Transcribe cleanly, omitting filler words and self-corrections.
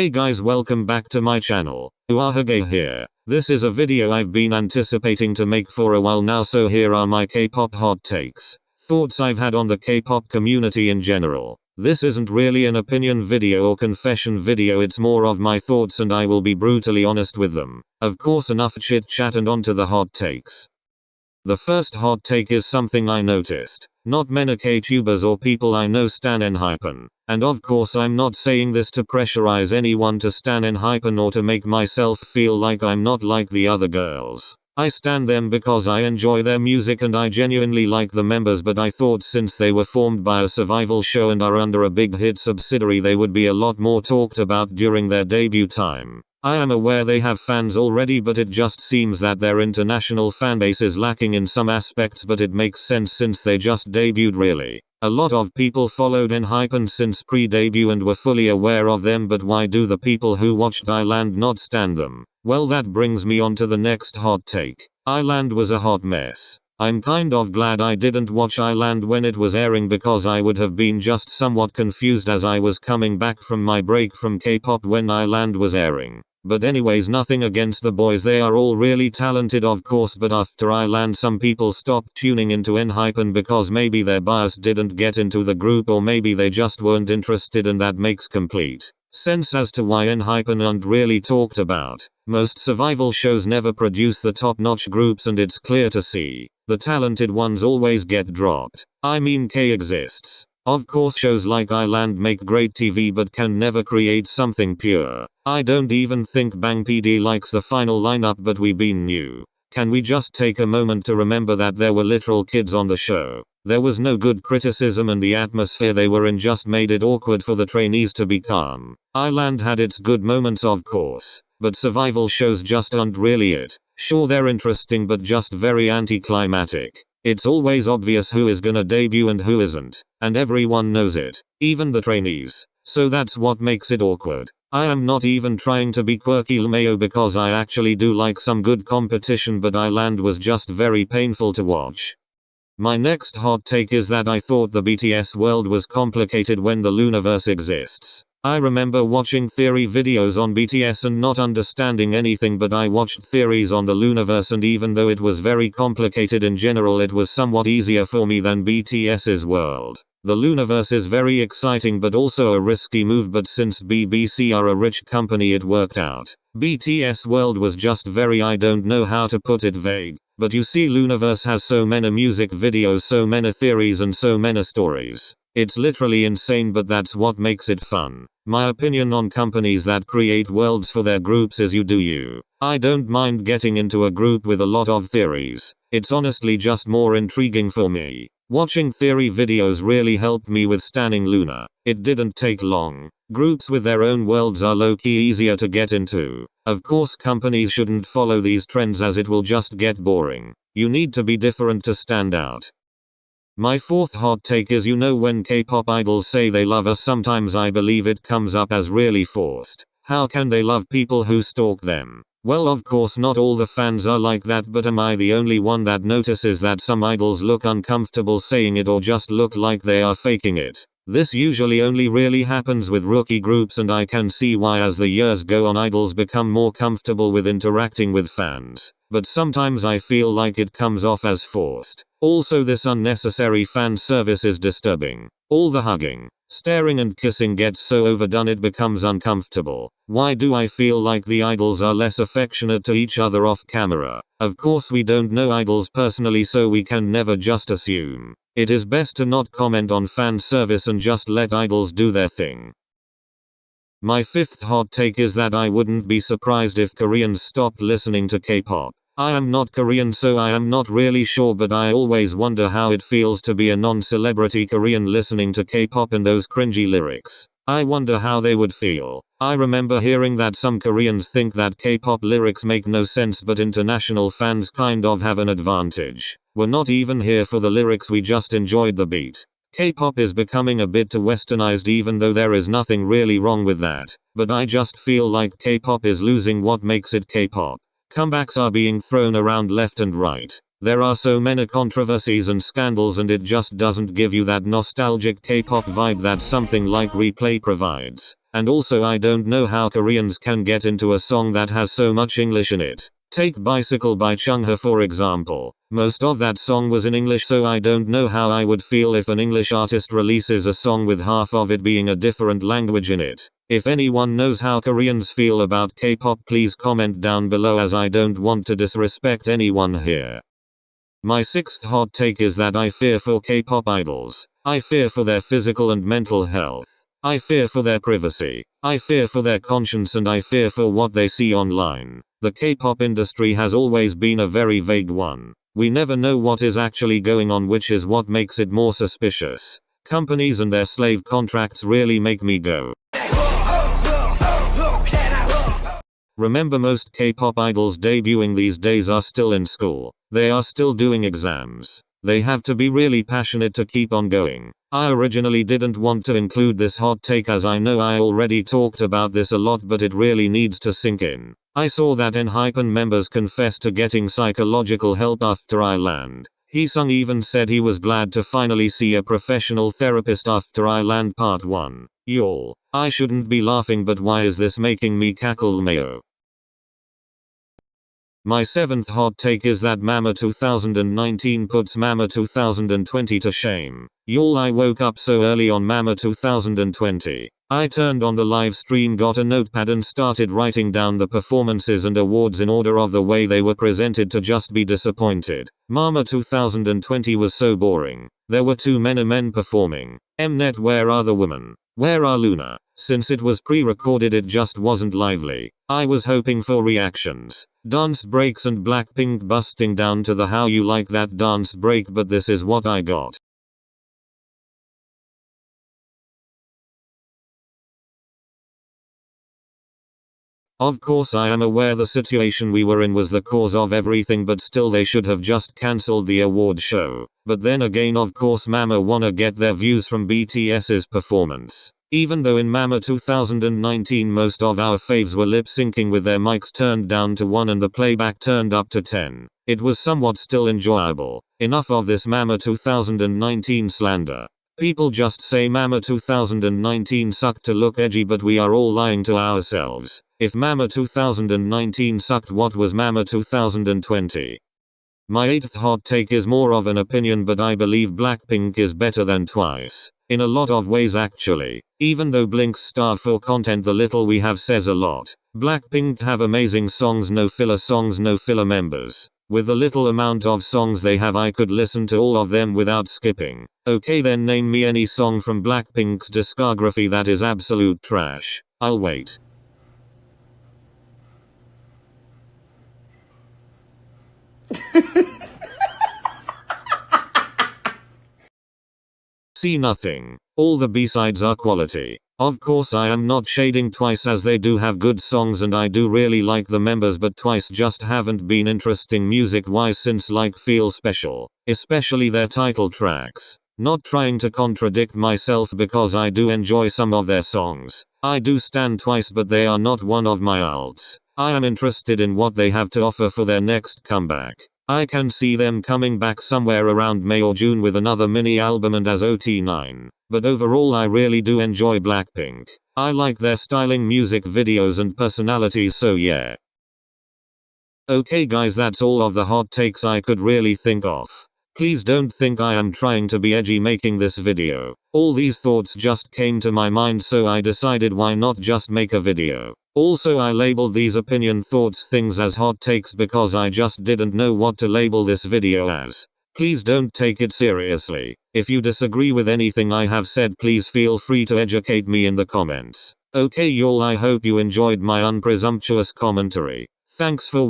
Hey guys, welcome back to my channel. Uahage here. This is a video I've been anticipating to make for a while now, so here are my K-pop hot takes. Thoughts I've had on the K-pop community in general. This isn't really an opinion video or confession video, it's more of my thoughts and I will be brutally honest with them. Of course, enough chit chat and on to the hot takes. The first hot take is something I noticed. Not many K-tubers or people I know stan ENHYPEN. And of course I'm not saying this to pressurize anyone to stan ENHYPEN or to make myself feel like I'm not like the other girls. I stan them because I enjoy their music and I genuinely like the members, but I thought since they were formed by a survival show and are under a big hit subsidiary, they would be a lot more talked about during their debut time. I am aware they have fans already, but it just seems that their international fanbase is lacking in some aspects, but it makes sense since they just debuted really. A lot of people followed ENHYPEN since pre-debut and were fully aware of them, but why do the people who watched Island not stan them? Well, that brings me on to the next hot take. Island was a hot mess. I'm kind of glad I didn't watch Island when it was airing, because I would have been just somewhat confused as I was coming back from my break from K-pop when Island was airing. But anyways, nothing against the boys, they are all really talented of course, but after Island some people stopped tuning into ENHYPEN because maybe their bias didn't get into the group, or maybe they just weren't interested, and that makes complete sense as to why ENHYPEN aren't really talked about. Most survival shows never produce the top-notch groups, and it's clear to see the talented ones always get dropped. I mean, K exists. Of course, shows like Island make great TV but can never create something pure. I don't even think Bang PD likes the final lineup, but we been new. Can we just take a moment to remember that there were literal kids on the show? There was no good criticism, and the atmosphere they were in just made it awkward for the trainees to be calm. Island had its good moments of course, but survival shows just aren't really it. Sure, they're interesting but just very anticlimactic. It's always obvious who is gonna debut and who isn't, and everyone knows it, even the trainees. So that's what makes it awkward. I am not even trying to be quirky LMAO because I actually do like some good competition, but Island was just very painful to watch. My next hot take is that I thought the BTS world was complicated when the Loonaverse exists. I remember watching theory videos on BTS and not understanding anything, but I watched theories on the Loonaverse, and even though it was very complicated in general, it was somewhat easier for me than BTS's world. The Loonaverse is very exciting but also a risky move, but since BBC are a rich company it worked out. BTS world was just very, I don't know how to put it, vague. But you see, Loonaverse has so many music videos, so many theories and so many stories. It's literally insane, but that's what makes it fun. My opinion on companies that create worlds for their groups is you do you. I don't mind getting into a group with a lot of theories. It's honestly just more intriguing for me. Watching theory videos really helped me with stanning Loona. It didn't take long. Groups with their own worlds are low-key easier to get into. Of course, companies shouldn't follow these trends as it will just get boring. You need to be different to stand out. My fourth hot take is, when K-pop idols say they love us, sometimes I believe it comes up as really forced. How can they love people who stalk them? Well, of course not all the fans are like that, but am I the only one that notices that some idols look uncomfortable saying it or just look like they are faking it? This usually only really happens with rookie groups, and I can see why as the years go on idols become more comfortable with interacting with fans. But sometimes I feel like it comes off as forced. Also, this unnecessary fan service is disturbing. All the hugging, staring and kissing gets so overdone it becomes uncomfortable. Why do I feel like the idols are less affectionate to each other off camera? Of course we don't know idols personally, so we can never just assume. It is best to not comment on fan service and just let idols do their thing. My fifth hot take is that I wouldn't be surprised if Koreans stopped listening to K-pop. I am not Korean, so I am not really sure, but I always wonder how it feels to be a non-celebrity Korean listening to K-pop and those cringy lyrics. I wonder how they would feel. I remember hearing that some Koreans think that K-pop lyrics make no sense, but international fans kind of have an advantage. We're not even here for the lyrics, we just enjoyed the beat. K-pop is becoming a bit too westernized, even though there is nothing really wrong with that. But I just feel like K-pop is losing what makes it K-pop. Comebacks are being thrown around left and right. There are so many controversies and scandals, and it just doesn't give you that nostalgic K-pop vibe that something like Replay provides. And also I don't know how Koreans can get into a song that has so much English in it. Take Bicycle by Chungha for example. Most of that song was in English, so I don't know how I would feel if an English artist releases a song with half of it being a different language in it. If anyone knows how Koreans feel about K-pop, please comment down below, as I don't want to disrespect anyone here. My sixth hot take is that I fear for K-pop idols. I fear for their physical and mental health. I fear for their privacy. I fear for their conscience, and I fear for what they see online. The K-pop industry has always been a very vague one. We never know what is actually going on, which is what makes it more suspicious. Companies and their slave contracts really make me go. Remember, most K-pop idols debuting these days are still in school. They are still doing exams. They have to be really passionate to keep on going. I originally didn't want to include this hot take, as I know I already talked about this a lot, but it really needs to sink in. I saw that ENHYPEN members confessed to getting psychological help after I land. Heesung even said he was glad to finally see a professional therapist after I land part 1. Y'all, I shouldn't be laughing, but why is this making me cackle mayo? My seventh hot take is that Mama 2019 puts Mama 2020 to shame. Y'all, I woke up so early on Mama 2020. I turned on the live stream, got a notepad and started writing down the performances and awards in order of the way they were presented to just be disappointed. Mama 2020 was so boring. There were too many men performing. Mnet, where are the women? Where are Luna? Since it was pre-recorded, it just wasn't lively. I was hoping for reactions, dance breaks and Blackpink busting down to the "how you like that dance break," but this is what I got. Of course I am aware the situation we were in was the cause of everything, but still they should have just cancelled the award show. But then again, of course Mama wanna get their views from BTS's performance. Even though in Mama 2019 most of our faves were lip syncing with their mics turned down to 1 and the playback turned up to 10, it was somewhat still enjoyable. Enough of this Mama 2019 slander. People just say Mama 2019 sucked to look edgy, but we are all lying to ourselves. If Mama 2019 sucked, what was Mama 2020? My eighth hot take is more of an opinion, but I believe Blackpink is better than Twice. In a lot of ways actually. Even though Blink's star for content, the little we have says a lot. Blackpink have amazing songs, no filler members. With the little amount of songs they have, I could listen to all of them without skipping. Okay, then name me any song from Blackpink's discography that is absolute trash. I'll wait. See, nothing. All the B-sides are quality. Of course I am not shading Twice, as they do have good songs and I do really like the members, but Twice just haven't been interesting music-wise since like Feel Special. Especially their title tracks. Not trying to contradict myself, because I do enjoy some of their songs. I do stand Twice, but they are not one of my alts. I am interested in what they have to offer for their next comeback. I can see them coming back somewhere around May or June with another mini album and as OT9. But overall I really do enjoy Blackpink. I like their styling, music videos and personalities, so yeah. Okay guys, that's all of the hot takes I could really think of. Please don't think I am trying to be edgy making this video. All these thoughts just came to my mind, so I decided why not just make a video. Also, I labeled these opinion thoughts things as hot takes because I just didn't know what to label this video as. Please don't take it seriously. If you disagree with anything I have said, please feel free to educate me in the comments. Okay y'all, I hope you enjoyed my unpresumptuous commentary. Thanks for